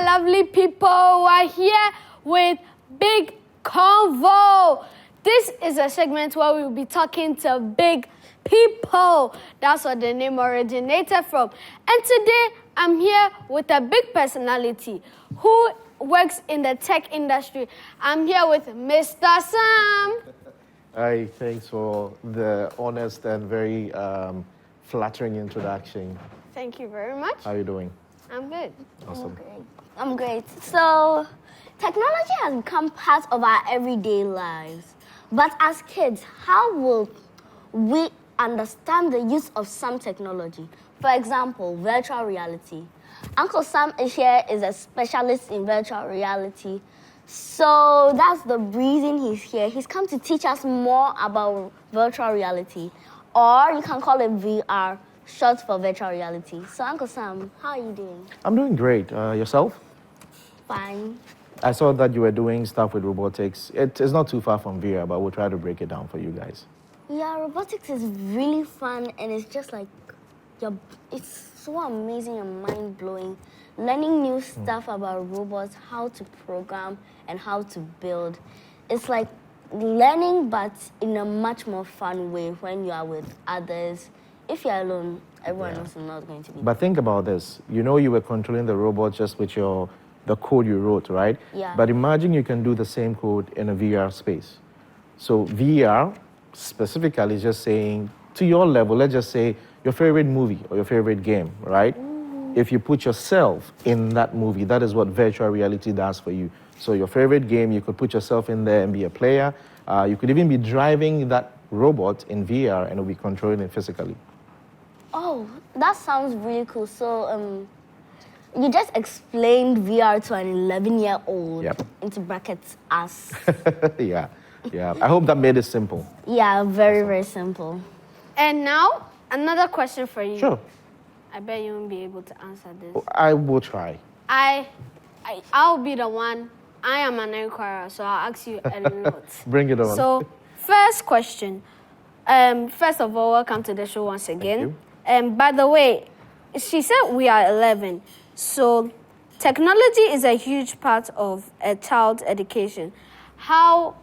lovely people. We're here with Big Convo. This is a segment where we'll be talking to big people. That's where the name originated from. And today, I'm here with a big personality who works in the tech industry. I'm here with Mr. Sam. Hi, thanks for the honest and very flattering introduction. Thank you very much. How are you doing? I'm good. Awesome. I'm great. So, technology has become part of our everyday lives. But as kids, how will we understand the use of some technology? For example, virtual reality. Uncle Sam is here is a specialist in virtual reality. So that's the reason he's here. He's come to teach us more about virtual reality. Or you can call it VR, short for virtual reality. So Uncle Sam, how are you doing? I'm doing great. Yourself? Fine. I saw that you were doing stuff with robotics. It's not too far from VR, but we'll try to break it down for you guys. Yeah, robotics is really fun and it's just like, it's so amazing and mind-blowing. Learning new stuff about robots, how to program and how to build. It's like learning, but in a much more fun way when you are with others. If you're alone, everyone else is not going to be. But think about this. You know you were controlling the robot just with the code you wrote, right? Yeah. But imagine you can do the same code in a VR space. So VR specifically is just saying, to your level, let's just say your favorite movie or your favorite game, right? If you put yourself in that movie, that is what virtual reality does for you. So your favorite game, you could put yourself in there and be a player. You could even be driving that robot in VR and it'll be controlling it physically. Oh, that sounds really cool. So, you just explained VR to an 11-year-old into brackets us. Yeah. I hope that made it simple. Yeah, very, very simple. And now, another question for you. Sure. I bet you won't be able to answer this. I will try. I'll be the one. I am an inquirer, so I'll ask you a lot. Bring it on. So, first question. First of all, welcome to the show once again. By the way, she said we are 11. So, technology is a huge part of a child's education. How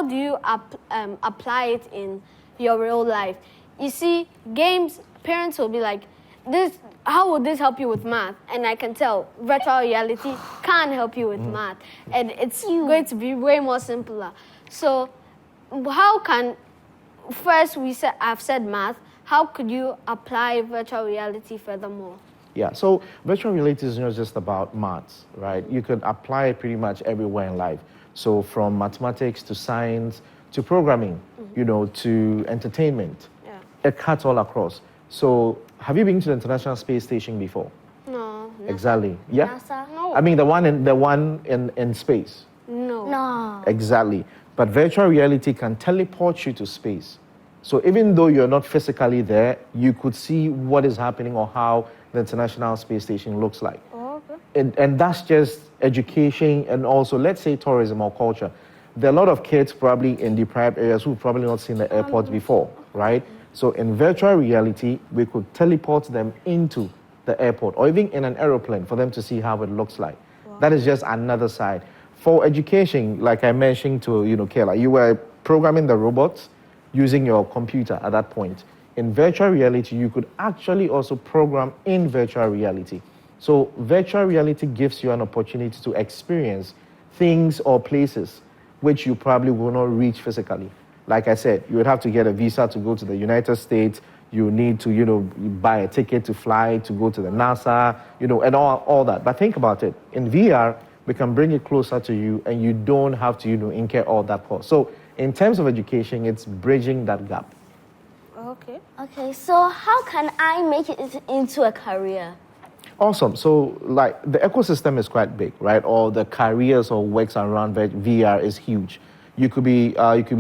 do you apply it in your real life? You see, games, parents will be like, how would this help you with math? And I can tell virtual reality can't help you with math. And it's going to be way more simpler. So how can, first I've said math, how could you apply virtual reality furthermore? Yeah, so virtual reality is not just about maths, right? You could apply it pretty much everywhere in life. So from mathematics to science to programming, to entertainment. Yeah. It cuts all across. So have you been to the International Space Station before? No. Exactly. Yeah? NASA? No. I mean the one in space. No. Exactly. But virtual reality can teleport you to space. So even though you're not physically there, you could see what is happening or how the International Space Station looks like. Oh, okay. And that's just education and also, let's say, tourism or culture. There are a lot of kids probably in deprived areas who've probably not seen the airport before, right? So in virtual reality, we could teleport them into the airport or even in an aeroplane for them to see how it looks like. Wow. That is just another side. For education, like I mentioned to, Kayla, you were programming the robots using your computer at that point. In virtual reality, you could actually also program in virtual reality. So virtual reality gives you an opportunity to experience things or places which you probably will not reach physically. Like I said, you would have to get a visa to go to the United States. You need to, buy a ticket to fly, to go to the NASA, and all that. But think about it. In VR, we can bring it closer to you and you don't have to, incur all that cost. So in terms of education, it's bridging that gap. Okay, so how can I make it into a career? Awesome. So, the ecosystem is quite big, right? Or the careers or works around VR is huge. You could be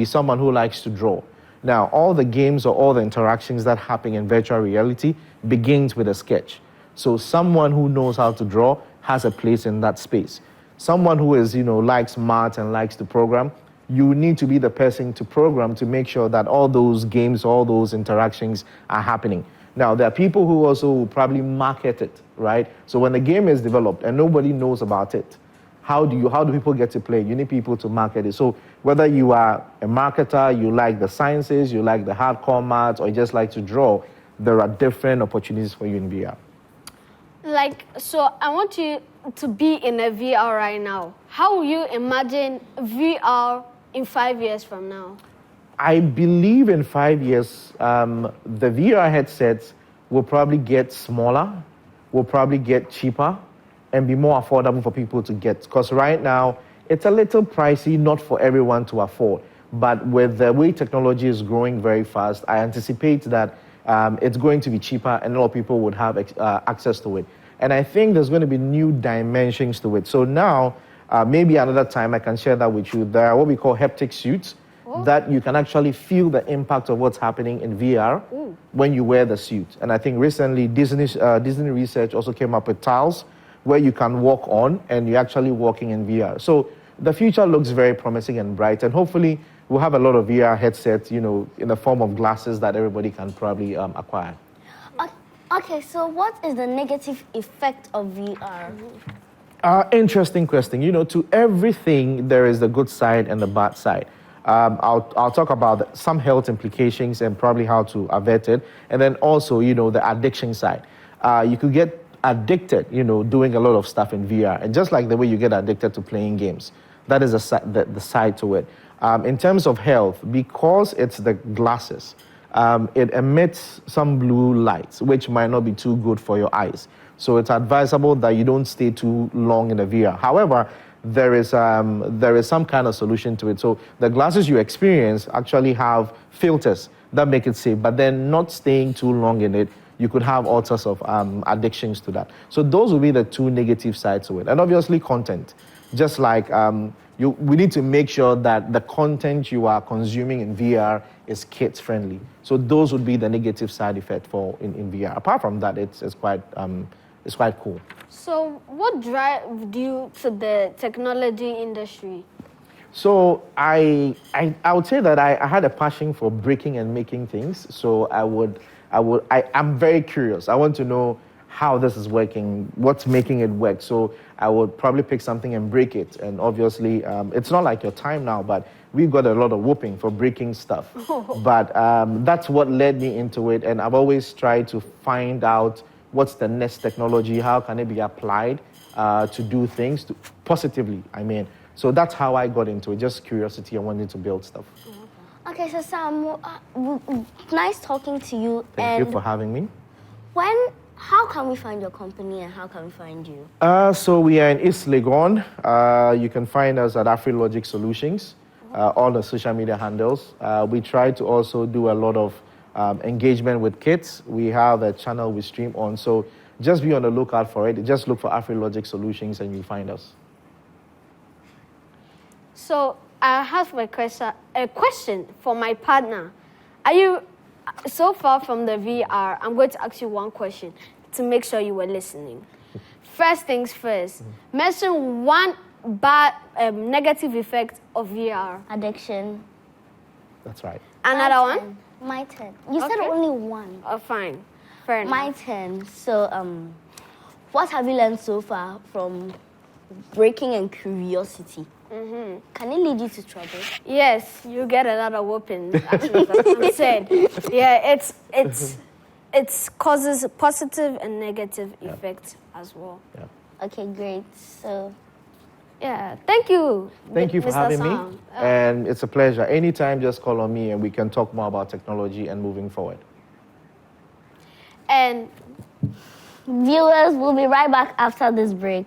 someone who likes to draw. Now, all the games or all the interactions that happen in virtual reality begins with a sketch. So, someone who knows how to draw has a place in that space. Someone who is, likes math and likes to program, you need to be the person to program to make sure that all those games, all those interactions are happening. Now, there are people who also will probably market it, right? So when the game is developed and nobody knows about it, how do people get to play? You need people to market it. So whether you are a marketer, you like the sciences, you like the hardcore maths, or you just like to draw, there are different opportunities for you in VR. Like, so I want you to be in a VR right now. How will you imagine VR in 5 years from now? I believe in 5 years, the VR headsets will probably get smaller, will probably get cheaper, and be more affordable for people to get. Because right now, it's a little pricey, not for everyone to afford. But with the way technology is growing very fast, I anticipate that it's going to be cheaper and a lot of people would have access to it. And I think there's going to be new dimensions to it. So now, maybe another time I can share that with you. There are what we call haptic suits that you can actually feel the impact of what's happening in VR when you wear the suit. And I think recently Disney Research also came up with tiles where you can walk on and you're actually walking in VR. So the future looks very promising and bright, and hopefully we'll have a lot of VR headsets, in the form of glasses that everybody can probably acquire. Okay, so what is the negative effect of VR? Interesting question. To everything, there is the good side and the bad side. I'll talk about some health implications and probably how to avert it. And then also, the addiction side. You could get addicted, doing a lot of stuff in VR. And just like the way you get addicted to playing games, that is the side to it. In terms of health, because it's the glasses, it emits some blue lights, which might not be too good for your eyes. So it's advisable that you don't stay too long in the VR. However, there is some kind of solution to it. So the glasses you experience actually have filters that make it safe, but then not staying too long in it, you could have all sorts of addictions to that. So those will be the two negative sides to it. And obviously content, just like we need to make sure that the content you are consuming in VR is kids friendly. So those would be the negative side effect in VR. Apart from that, it's quite cool. So what drives you to the technology industry? So I would say that I had a passion for breaking and making things. So I'm very curious. I want to know how this is working, what's making it work. So I would probably pick something and break it. And obviously, it's not like your time now, but we got a lot of whooping for breaking stuff. But that's what led me into it. And I've always tried to find out what's the next technology, how can it be applied to do things positively, So that's how I got into it, just curiosity and wanting to build stuff. Okay, so Sam, nice talking to you. Thank you for having me. How can we find your company and how can we find you? So we are in East Legon. You can find us at Afrologic Solutions, all the social media handles. We try to also do a lot of engagement with kids. We have a channel we stream on, so just be on the lookout for it. Just look for Afrologic Solutions and you'll find us. So I have a question for my partner. Are you so far from the VR? I'm going to ask you one question to make sure you were listening. First things first, mention one bad negative effect of VR. Addiction. That's right. Another one? My turn. You said only one. Oh, fine. Fair enough. My turn. So, what have you learned so far from breaking and curiosity? Can it lead you to trouble? Yes, you get a lot of whoopings. Actually, as I said, yeah, it causes positive and negative effects as well. Yeah. Okay, great. So, yeah, thank you. Thank you for Mr. having Sam. me. And it's a pleasure. Anytime, just call on me and we can talk more about technology and moving forward. And viewers, we'll be right back after this break.